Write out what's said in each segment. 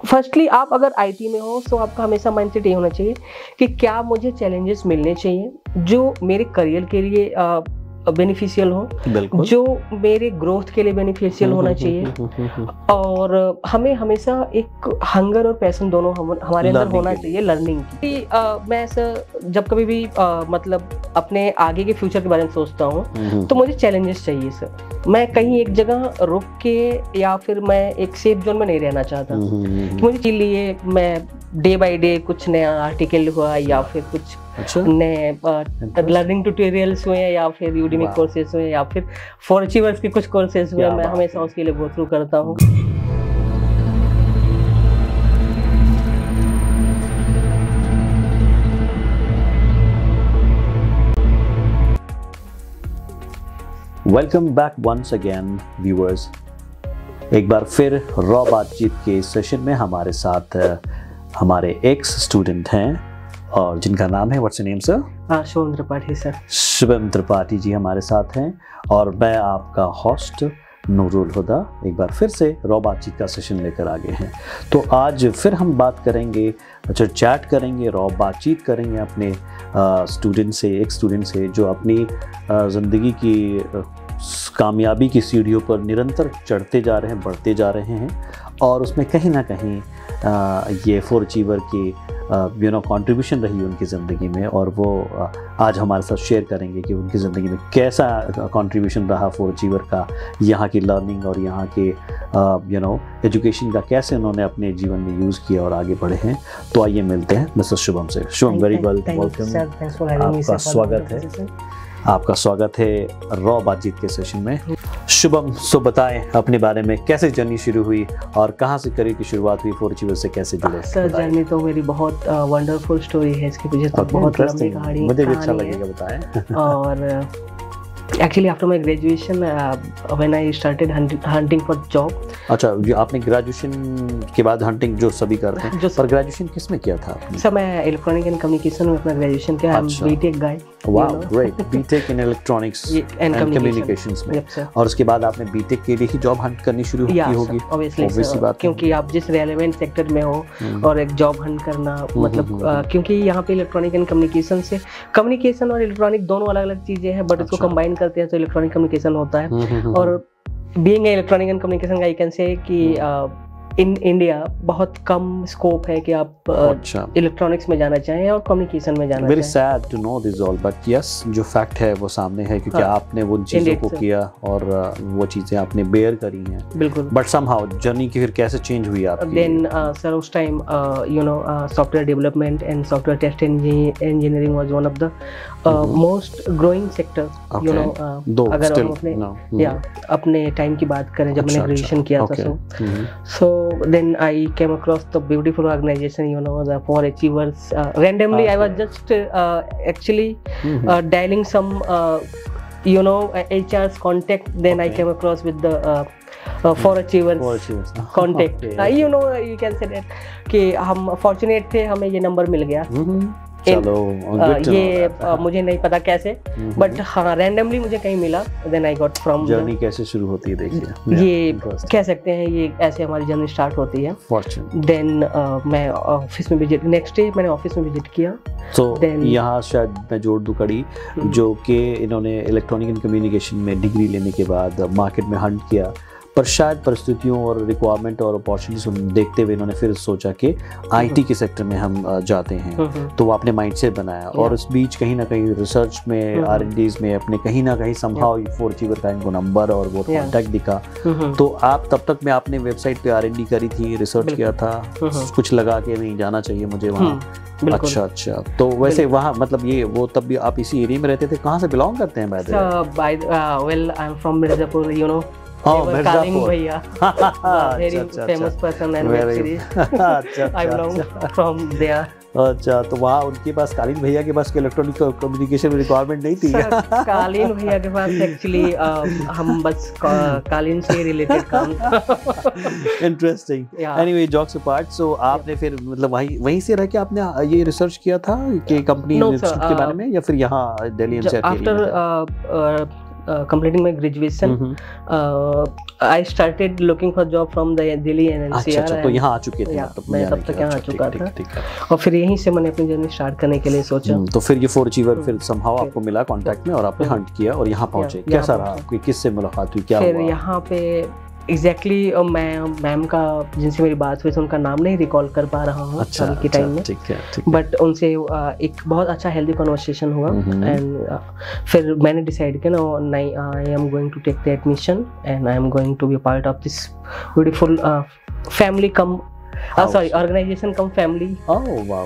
Firstly आप अगर IT में हो तो आपका हमेशा माइंडसेट ये होना चाहिए कि क्या मुझे चैलेंजेस मिलने चाहिए जो मेरे करियर के लिए बेनिफिशियल हो, जो मेरे ग्रोथ के लिए बेनिफिशियल होना चाहिए। और हमें हमेशा एक हंगर और पैशन दोनों हमारे अंदर होना चाहिए लर्निंग की। मैं ऐसा जब कभी भी मतलब अपने आगे के फ्यूचर के बारे में सोचता हूँ तो मुझे चैलेंजेस चाहिए सर। मैं कहीं एक जगह रुक के या फिर मैं एक सेफ जोन में नहीं रहना चाहता। मुझे लिए मैं डे बाय डे कुछ नया आर्टिकल हुआ या फिर कुछ नए लर्निंग ट्यूटोरियल्स हुए या फिर यूडेमी कोर्सेज हुए या फिर फॉर अचीवर्स के कुछ कोर्सेज हुए, मैं हमेशा उसके लिए गो थ्रू करता हूँ। Welcome back once again viewers. एक बार फिर रॉ बातचीत के सेशन में हमारे साथ हमारे एक्स स्टूडेंट हैं और जिनका नाम है, what's your name sir? Shubham Tripathi sir. Shubham Tripathi ji हमारे साथ हैं और मैं आपका होस्ट नूरुल हुदा एक बार फिर से रॉ बातचीत का सेशन लेकर आ गए हैं। तो आज फिर हम बात करेंगे, अच्छा चैट करेंगे, रॉ बातचीत करेंगे अपने स्टूडेंट से, एक स्टूडेंट से जो अपनी ज़िंदगी की कामयाबी की सीढ़ियों पर निरंतर चढ़ते जा रहे हैं, बढ़ते जा रहे हैं और उसमें कहीं ना कहीं ये फॉर अचीवर की कंट्रीब्यूशन रही उनकी ज़िंदगी में और वो आज हमारे साथ शेयर करेंगे कि उनकी ज़िंदगी में कैसा कंट्रीब्यूशन रहा फॉर अचीवर का, यहाँ की लर्निंग और यहाँ के एजुकेशन का कैसे उन्होंने अपने जीवन में यूज़ किया और आगे बढ़े हैं। तो आइए मिलते हैं मिस्टर शुभम से। शुभम वेरी वेलकम, आपका स्वागत है, आपका स्वागत है रॉ बातचीत के सेशन में। शुभम सो बताएं अपने बारे में, कैसे जर्नी शुरू हुई और कहां से करियर की शुरुआत हुई, फॉर अचीवर से कैसे जुड़े? सर जर्नी तो मेरी बहुत वंडरफुल स्टोरी है, इसके पीछे तो बहुत लंबी कहानी, मुझे भी अच्छा लगेगा, बताएं। और actually after my graduation when I started hunting for job. अच्छा, आपने ग्रेजुएशन के बाद हंटिंग जो सभी करते हैं, पर ग्रेजुएशन किस में किया था? सर मैं इलेक्ट्रॉनिक एंड कम्युनिकेशन में अपना ग्रेजुएशन किया। I am BTech guy. Wow great, BTech in electronics and communications में। और उसके बाद आपने बीटेक के लिए ही जॉब हंट करनी शुरू की होगी? ऑब्वियसली बात, क्योंकि आप जिस रेलेवेंट सेक्टर में हो और एक जॉब हंट करना मतलब क्योंकि यहाँ पे इलेक्ट्रॉनिक एंड कम्युनिकेशन से, कम्युनिकेशन और इलेक्ट्रॉनिक दोनों अलग अलग चीजें हैं बट इसको कंबाइन करते हैं तो इलेक्ट्रॉनिक कम्युनिकेशन होता है। और being electronic and communication I can say कि इन इंडिया बहुत कम स्कोप है कि आप इलेक्ट्रॉनिक्स में जाना चाहें और कम्युनिकेशन में जाना चाहें। Very sad to know this all, but yes जो फैक्ट है वो सामने है क्योंकि आपने वो चीज़ों को किया और वो चीज़ें आपने बेयर करी हैं। बिल्कुल। बट समहाउ जर्नी की फिर कैसे चेंज हुई आपकी? देन सर उस time software development and software test engineering was one of the most growing sector, you know. अगर हम अपने टाइम की बात करें जब मैंने ग्रेजुएशन किया था, so then I came across the beautiful organization, you know, the For Achievers. Randomly, I was just actually dialing some, HR's contact. Then I came across with the For Achievers contact. You know, you can say that कि हम fortunate थे, हमें ये number मिल गया। चलो, ये मुझे नहीं पता कैसे, बट हाँ रैंडमली मुझे कहीं मिला। Then I got from. Journey कैसे शुरू होती है देखिए, ये कह सकते हैं ये ऐसे हमारी जर्नी स्टार्ट होती है। देन मैं ऑफिस में विजिट, नेक्स्ट डे मैंने ऑफिस में विजिट किया। तो यहाँ शायद मैं जोड़ दूं कड़ी, जो कि इन्होंने इलेक्ट्रॉनिक एंड कम्युनिकेशन में डिग्री लेने के बाद मार्केट में हंट किया, पर शायद परिस्थितियों और रिक्वायरमेंट और अपॉर्चुनिटीज देखते हुए इन्होंने फिर सोचा कि आईटी के सेक्टर में हम जाते हैं। तो वो अपने माइंडसेट बनाया और इस बीच कहीं ना कहीं रिसर्च में, R&Ds में अपने कहीं ना कहीं समहाउ फॉर अचीवर का इनको नंबर और वो कॉन्टैक्ट दिखा। तो आप तब तक में आपने वेबसाइट पे R&D करी थी, रिसर्च किया था, कुछ लगा के नहीं जाना चाहिए मुझे वहाँ। अच्छा, तो वैसे वहाँ मतलब ये वो तब भी आप इसी एरिया में रहते थे? कहाँ से बिलोंग करते हैं? Well I am from Mirzapur, you know. कालीन भैया, very famous person and web series. I belong from there. अच्छा, तो वहाँ उनके पास, कालीन भैया के पास इलेक्ट्रॉनिक कम्युनिकेशन में रिक्वायरमेंट नहीं थी? कालीन भैया के पास एक्चुअली हम बस कालीन से रिलेटेड काम। इंटरेस्टिंग। एनीवे, जॉक्स अपार्ट, सो आपने फिर मतलब वहीं से रह के आपने ये रिसर्च किया था कि कंपनी के बारे में, या फिर यहाँ Delhi NCR? After completing my graduation, I started looking for job from the Delhi NCR. अच्छा, तो यहाँ आ चुके थे मतलब मैं तब तक यहाँ आ चुका था और फिर यहीं से मैंने अपनी जर्नी स्टार्ट करने के लिए सोचा। तो फिर ये 4 अचीवर फिर समहाउ आपको मिला कांटेक्ट में और आपने हंट किया और यहाँ पहुंचे। कैसा रहा आपकी, किससे मुलाकात हुई, क्या हुआ? फिर यहाँ पे एग्जैक्टली मैं मैम का जिनसे मेरी बात हुई उनका नाम नहीं रिकॉल कर पा रहा हूँ अच्छा, के टाइम में, ठीक है। बट उनसे एक बहुत अच्छा हेल्दी कन्वर्सेशन हुआ एंड फिर मैंने डिसाइड किया ना नहीं I am going to take the admission and I am going to be part of this beautiful family come sorry organization come family. Oh wow,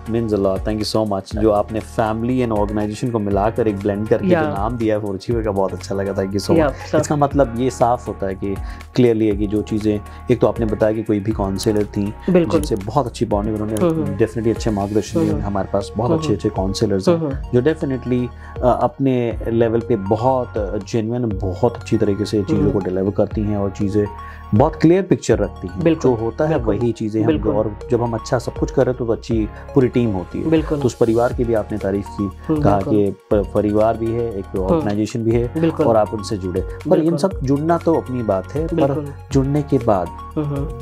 means a lot thank you so much। जो आपने family and organisation को मिलाकर एक blend करके जो नाम दिया है 4 अचीवर का, बहुत अच्छा लगा, थैंक यू सो मच। इसका मतलब ये साफ होता है कि क्लियरली है कि जो चीज़ें, एक तो आपने बताया कि कोई भी काउंसलर थी जिनसे बहुत अच्छी बॉन्डिंग, उन्होंने डेफिनेटली अच्छे मार्गदर्शन दिए। हमारे पास बहुत अच्छे काउंसलर्स हैं जो डेफिनेटली अपने लेवल पे बहुत जेन्युइन, बहुत अच्छी तरीके से चीज़ों को डिलीवर करती हैं और चीज़ें बहुत क्लियर पिक्चर रखती हैं। जो होता है वही चीज़ें हम, और जब हम अच्छा सब कुछ करें तो अच्छी पूरी टीम होती है। तो उस परिवार की भी आपने तारीफ की, कहा कि परिवार भी है, एक ऑर्गेनाइजेशन भी है और आप उनसे जुड़े। पर इन सब जुड़ना तो अपनी बात है, पर जुड़ने के बाद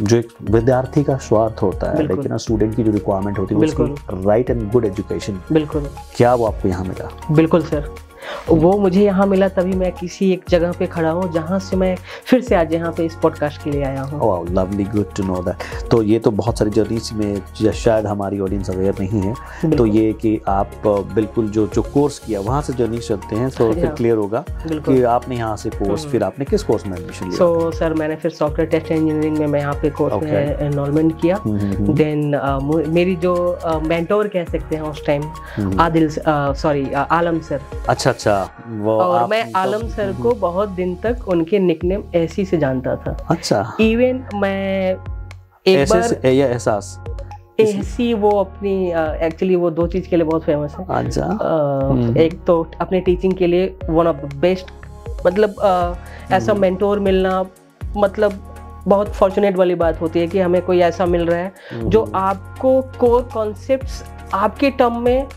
जो एक विद्यार्थी का स्वार्थ होता है, लेकिन स्टूडेंट की जो रिक्वायरमेंट होती है उसकी राइट एंड गुड एजुकेशन, क्या वो आपको यहाँ मिला? बिल्कुल सर, वो मुझे यहाँ मिला तभी मैं किसी एक जगह पे खड़ा हूँ जहाँ से मैं फिर से आज यहाँ पे इस पॉडकास्ट के लिए आया हूँ। Oh lovely, good to know that. तो ये तो बहुत सारी जर्नीज में शायद हमारी ऑडियंस अवेयर नहीं है, तो ये कि आप बिल्कुल जो कोर्स किया वहाँ से जर्नी चलते हैं तो फिर क्लियर होगा कि आपने यहाँ से कोर्स, फिर आपने किस कोर्स में एडमिशन लिया? सो सर मैंने फिर सॉफ्टवेयर टेस्ट इंजीनियरिंग में मैं यहाँ पे कोर्स में एनरोलमेंट किया। देन मेरी जो मेंटोर कह सकते हैं उस टाइम आलम सर। अच्छा, और मैं आलम सर को बहुत दिन तक उनके निकनेम ऐसी से जानता था। अच्छा, इवन मैं एक बार एहसास ऐसी, वो अपनी एक्चुअली वो 2 चीज के लिए बहुत फेमस है। अच्छा, एक तो अपने टीचिंग के लिए वन ऑफ द बेस्ट, मतलब ऐसा मेंटोर मिलना मतलब बहुत फॉर्चुनेट वाली बात होती है कि हमें कोई ऐसा मिल रहा है जो आपको कोर कॉन्सेप्ट्स आपके टर्म में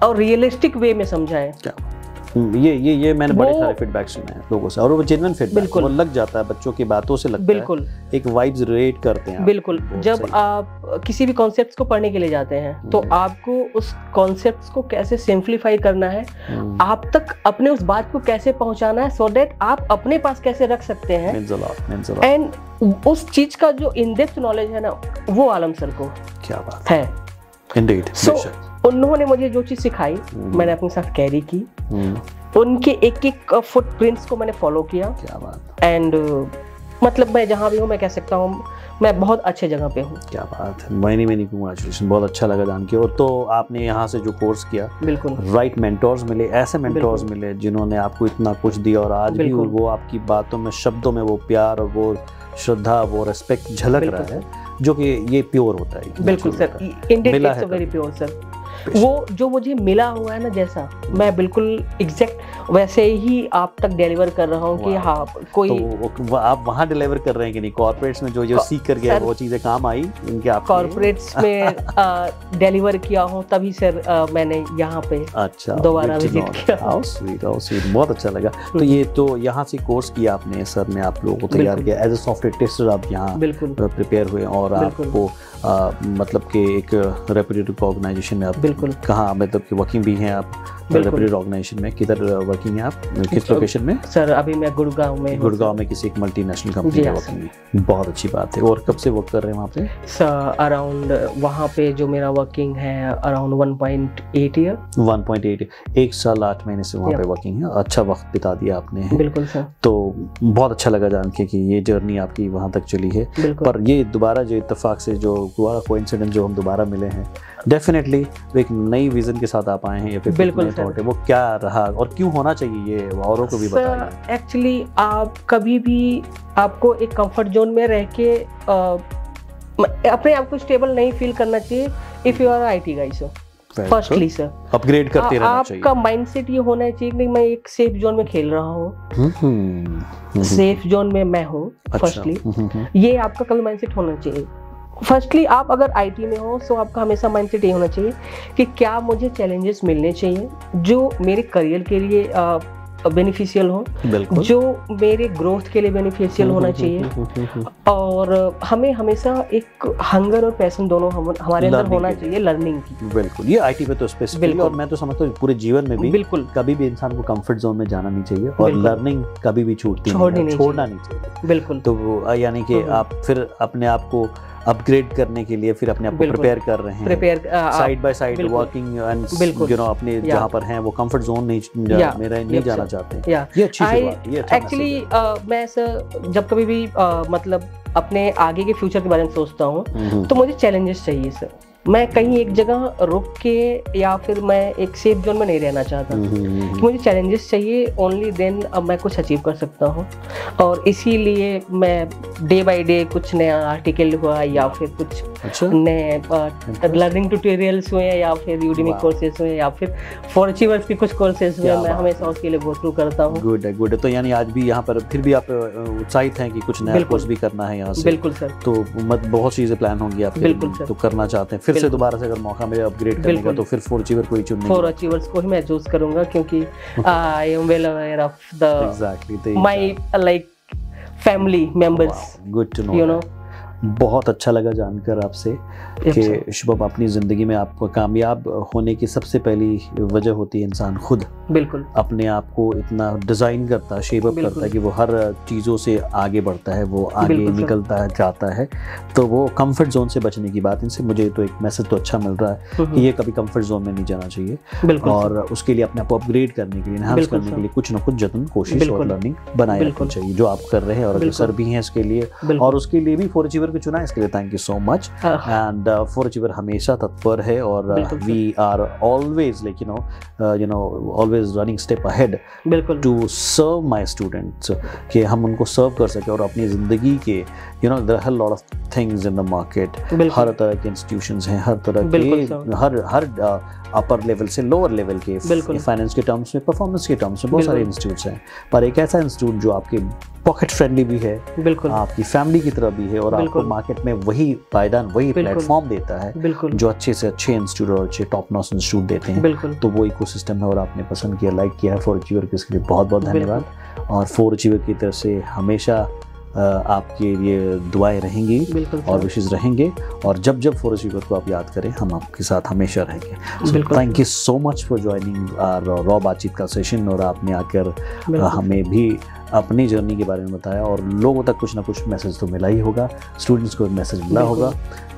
और रियलिस्टिक वे में समझाए। ये मैंने बड़े सारे फीडबैक सुने हैं लोगों से, और वो जेन्युइन फीडबैक, वो लग जाता है बच्चों की बातों से, लगता बिल्कुल है एक वाइब्स रिलेट करते हैं। बिल्कुल, जब आप किसी भी कॉन्सेप्ट्स को पढ़ने के लिए जाते हैं तो आपको उस कॉन्सेप्ट्स को कैसे सिंप्लीफाई करना है, आप तक अपने उस बात को कैसे पहुंचाना है, सो दैट आप अपने पास कैसे रख सकते हैं, एंड उस चीज का जो इन डेप्थ नॉलेज है ना, वो आलम सर को क्या बात है। इंडीड, उन्होंने मुझे जो चीज सिखाई मैंने अपने साथ कैरी की, उनके एक फुटप्रिंट्स को मैंने फॉलो किया। क्या बात। एंड मतलब मैं जहाँ भी हूँ मैं कह सकता हूँ मैं बहुत अच्छे जगह पे हूँ। क्या बात है, मैनी कांग्रेचुलेशन, बहुत अच्छा लगा जान के। और तो आपने यहाँ से जो कोर्स किया, बिल्कुल राइट मेंटोर्स मिले, ऐसे मेंटोर्स मिले जिन्होंने आपको इतना कुछ दिया, और आज भी वो आपकी बातों में, शब्दों में वो प्यार और वो श्रद्धा, वो रेस्पेक्ट झलक रहा है, जो कि ये प्योर होता है। बिल्कुल sir, Indian it's very pure sir. वो जो मुझे मिला हुआ है ना, जैसा मैं बिल्कुल एग्जैक्ट वैसे ही आप तक डिलीवर कर रहा हूँ कि हाँ कोई तो आप वहाँ डिलीवर कर रहे हैं कि नहीं? कॉर्पोरेट्स में जो सीख कर गया वो चीज़ें काम आई इनके? आप कॉर्पोरेट्स में डिलीवर किया हूँ तभी सर मैंने यहाँ पे अच्छा दोबारा विजिट किया। हाउ स्वीट, बहुत अच्छा लगा। तो ये तो यहाँ से कोर्स किया आपने, सर ने आप लोगों को तैयार किया, एज ए सॉफ्टवेयर टेस्टर आप यहाँ प्रिपेयर हुए, और आपको मतलब कि एक रेप्यूटेड ऑर्गेनाइजेशन में आप कहाँ, मतलब कि वर्किंग भी हैं आप रेप्यूटेड ऑर्गेनाइजेशन में? किधर वर्किंग है आप, किस लोकेशन में? सर अभी मैं गुड़गांव में किसी एक मल्टीनेशनल कंपनी में वर्किंग है। बहुत अच्छी बात है। और कब से वर्क कर रहे हैं वहाँ पे? सर अराउंड वहाँ पे जो मेरा वर्किंग है अराउंड 1.8 ईयर। 1.8, 1 साल 8 महीने से वहाँ पे वर्किंग है। अच्छा वक्त बिता दिया आपने। बिल्कुल सर। तो बहुत अच्छा लगा जान के कि ये जर्नी आपकी वहाँ तक चली है। पर ये दोबारा जो इत्तेफाक से जो दोबारा कोइंसिडेंस जो हम दोबारा मिले हैं, डेफिनेटली एक नई विजन के साथ आप आए हैं, या फिर बिल्कुल थॉट है वो क्या रहा और क्यों होना चाहिए, ये औरों को भी बताइए। एक्चुअली आप कभी भी आपको एक कंफर्ट जोन में रह के अपने आप को स्टेबल नहीं फील करना चाहिए। If you are IT guys sir, firstly sir upgrade करते रहना चाहिए। आपका माइंडसेट ये होना चाहिए कि मैं एक सेफ जोन में खेल रहा हूँ, सेफ जोन में मैं हूँ। फर्स्टली ये आपका कल माइंडसेट होना चाहिए। फर्स्टली आप अगर आईटी में हो तो आपका हमेशा माइंडसेट ये होना चाहिए कि क्या मुझे चैलेंजेस मिलने चाहिए जो मेरे करियर के लिए बेनिफिशियल हो, जो मेरे ग्रोथ के लिए बेनिफिशियल होना चाहिए, और हमें हमेशा एक हंगर और पैशन दोनों हमारे अंदर होना चाहिए लर्निंग की। बिल्कुल, ये आईटी पे तो स्पेसिफिकली, और मैं तो समझता हूँ पूरे जीवन में भी बिल्कुल कभी भी इंसान को कंफर्ट जोन में जाना नहीं चाहिए, और लर्निंग कभी भी छोड़ना नहीं चाहिए। बिल्कुल, तो यानी कि आप फिर अपने आप को अपग्रेड करने के लिए फिर अपने आप को प्रिपेयर कर रहे हैं, side by side working and you know अपने जहाँ पर हैं वो कंफर्ट जोन नहीं जाना चाहते। ये अच्छी शुरुआत है। एक्चुअली मैं जब कभी भी मतलब अपने आगे के फ्यूचर के बारे में सोचता हूँ तो मुझे चैलेंजेस चाहिए सर। मैं कहीं एक जगह रुक के या फिर मैं एक सेफ जोन में नहीं रहना चाहता, कि मुझे चैलेंजेस चाहिए, ओनली देन अब मैं कुछ अचीव कर सकता हूँ। और इसीलिए मैं डे बाय डे कुछ नया आर्टिकल हुआ या फिर कुछ नए लर्निंग ट्यूटोरियल्स हुए या फिर यूडेमी कोर्सेज हुए या फिर फॉर अचीवर्स के कुछ कोर्सेज हुए, मैं हमेशा उसके लिए गो थ्रू करता हूँ। गुड है। तो यानी आज भी यहाँ पर फिर भी आप उत्साहित हैं कि कुछ नया कोर्स भी करना है यहाँ से? बिल्कुल सर। तो बहुत चीजें प्लान होंगी आपके? बिल्कुल सर। तो करना चाहते हैं फिर से दोबारा से अगर मौका मिले अपग्रेड करने का, तो फिर फॉर अचीवर को ही चुनने? फॉर अचीवर्स को ही मैं चूज करूंगा, क्योंकि I am well aware of the my like family members. Good to know, you know. बहुत अच्छा लगा जानकर आपसे कि शुभम, अपनी ज़िंदगी में आपको कामयाब होने की सबसे पहली वजह होती है इंसान खुद। बिल्कुल। अपने आप को इतना डिज़ाइन करता है, शेप अप करता है कि वो हर चीज़ों से आगे बढ़ता है, वो आगे निकलता है, जाता है। तो वो कंफर्ट जोन से बचने की बात, इनसे मुझे तो एक मैसेज तो अच्छा मिल रहा है कि ये कभी कंफर्ट जोन में नहीं जाना चाहिए, और उसके लिए अपने आप को अपग्रेड करने के लिए, एनहांस करने के लिए कुछ ना कुछ जतन, कोशिश और लर्निंग बनाए रखनी चाहिए, जो आप कर रहे हैं और अग्रसर भी हैं इसके लिए, और उसके लिए भी फॉर अचीवर को चुना, इसके लिए thank you so much. And for achiever हमेशा तत्पर है, और we are always like you know always running step ahead to serve my students, कि हम उनको सर्व कर सके और अपनी ज़िंदगी के you know there are lot of things in the market, हर तरह के इंस्टीट्यूशंस हैं, हर तरह के हर अपर लेवल से लोअर लेवल के, फाइनेंस के टर्म्स में, परफॉर्मेंस के टर्म्स में बहुत सारे इंस्टीट्यूट्स हैं, पर एक ऐसा इंस्टीट्यूट जो आपके पॉकेट फ्रेंडली भी है, आपकी फैमिली की तरह भी है, और आपको मार्केट में वही पायदान, वही प्लेटफॉर्म देता है जो अच्छे से अच्छे इंस्टीट्यूट और अच्छे टॉप नॉच इंस्टीट्यूट देते हैं। तो वो इकोसिस्टम है और आपने पसंद किया, लाइक किया है फॉर अचीवर, इसके लिए बहुत बहुत धन्यवाद। और फॉर अचीवर की तरफ से हमेशा आपके लिए दुआएं रहेंगी और विशेष रहेंगे, और जब जब फॉर अचीवर को आप याद करें, हम आपके साथ हमेशा रहेंगे। Thank you so much for joining raw बातचीत का सेशन, और आपने आकर हमें भी अपनी जर्नी के बारे में बताया, और लोगों तक कुछ ना कुछ मैसेज तो मिला ही होगा, स्टूडेंट्स को मैसेज मिला होगा,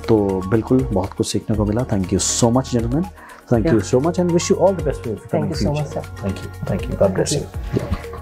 तो बिल्कुल बहुत कुछ सीखने को मिला। Thank you so much gentleman, thank you so much, and wish you all the best for your future. Thank you so much sir. Thank you, God bless you.